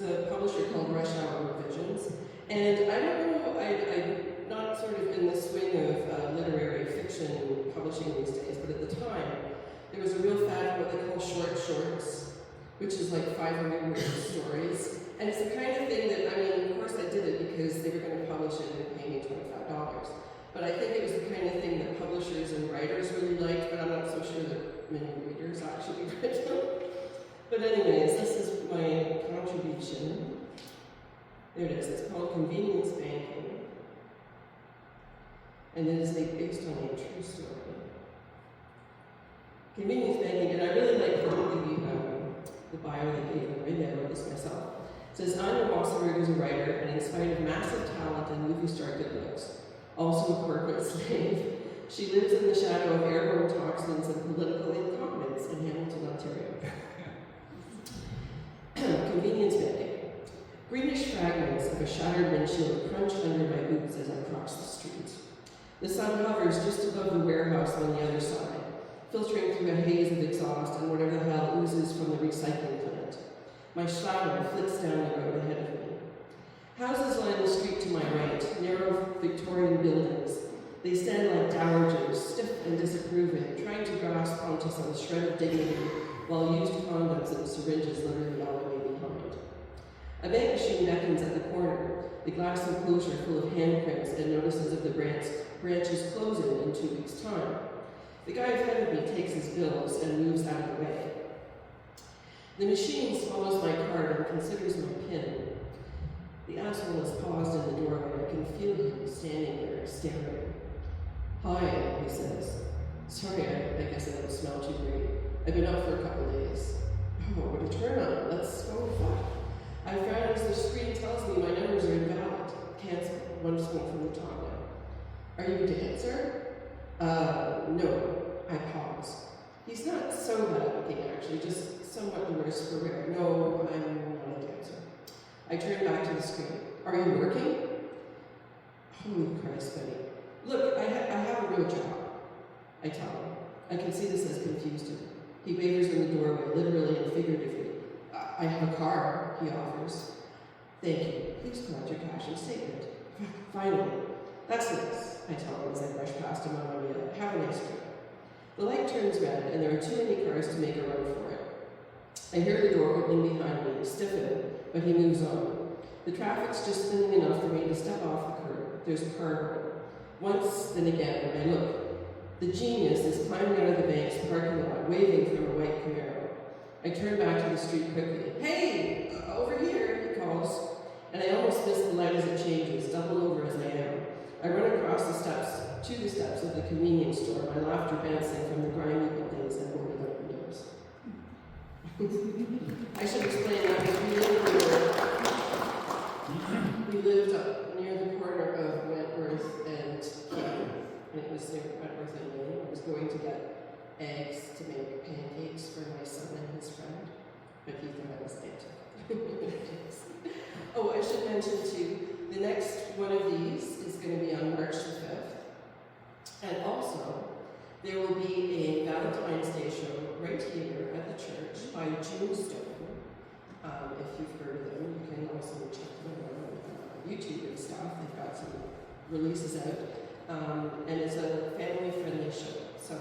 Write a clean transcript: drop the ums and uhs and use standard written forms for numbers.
It's a publisher called Rush Hour Revisions. And I don't know, I'm not sort of in the swing of literary fiction publishing these days, but at the time, there was a real fad of what they call short shorts, which is like 500 word stories. And it's the kind of thing that, I mean, of course I did it because they were going to publish it and pay me $25. But I think it was the kind of thing that publishers and writers really liked, but I'm not so sure that many readers actually read them. But anyways, this is my contribution. There it is. It's called Convenience Banking. And it is based on a true story. Convenience banking, and I really like the bio they gave me. I wrote this myself. It says, Anya Wassenberg is a writer, and in spite of massive talent and movie star good looks, also a corporate slave, she lives in the shadow of airborne toxins and political incompetence in Hamilton, Ontario. Convenience banking. Greenish fragments of a shattered windshield crunch under my boots as I cross the street. The sun hovers just above the warehouse on the other side, filtering through a haze of exhaust and whatever the hell oozes from the recycling plant. My shadow flicks down the road ahead of me. Houses line the street to my right, narrow Victorian buildings. They stand like dowagers, stiff and disapproving, trying to grasp onto some shred of dignity while used condoms and syringes litter the alleyway behind. A bank machine beckons at the corner, the glass enclosure full of handprints and notices of the branches closing in 2 weeks' time. The guy ahead of me takes his bills and moves out of the way. The machine swallows my card and considers my PIN. The asshole has paused in the doorway. I can feel him standing there, staring. Hi, he says. Sorry, I guess I don't smell too great. I've been out for a couple days. Oh, what a turn on. Let's go with that. I found as the screen tells me my numbers are invalid. Cancel. One just went from the top now. Are you a dancer? No. I pause. He's not so bad looking, actually, just somewhat the worse for wear. No, I'm not a dancer. I turn back to the screen. Are you working? Holy Christ, Betty. Look, I have a real job. I tell him. I can see this has confused him. He wavers in the doorway, literally and figuratively. I have a car, he offers. Thank you. Please collect your cash and statement. Finally. That's nice, I tell him as I brush past him on my way out. Have a nice trip. The light turns red, and there are too many cars to make a run for it. I hear the door opening behind me, stiffen, but he moves on. The traffic's just thinning enough for me to step off the curb. There's a car horn. Once, then again, I look. The genius is climbing out of the bank's parking lot, waving from a white Camaro. I turn back to the street quickly. Hey, over here, he calls. And I almost miss the light as it changes, double over as I am. I run across the steps, to the steps of the convenience store, my laughter bouncing from the grimy buildings and boarded up windows. I should explain that we lived up near the corner of Wentworth and King, and it was near Wentworth and Maine. I was going to get eggs to make pancakes for my son and his friend, but he thought I was late. Oh, I should mention too, the next one of these is going to be on March the 5th. And also, there will be a Valentine's Day show right here at the church by June Stone. If you've heard of them, you can also check them on YouTube and stuff. They've got some releases out. And it's a family-friendly show. So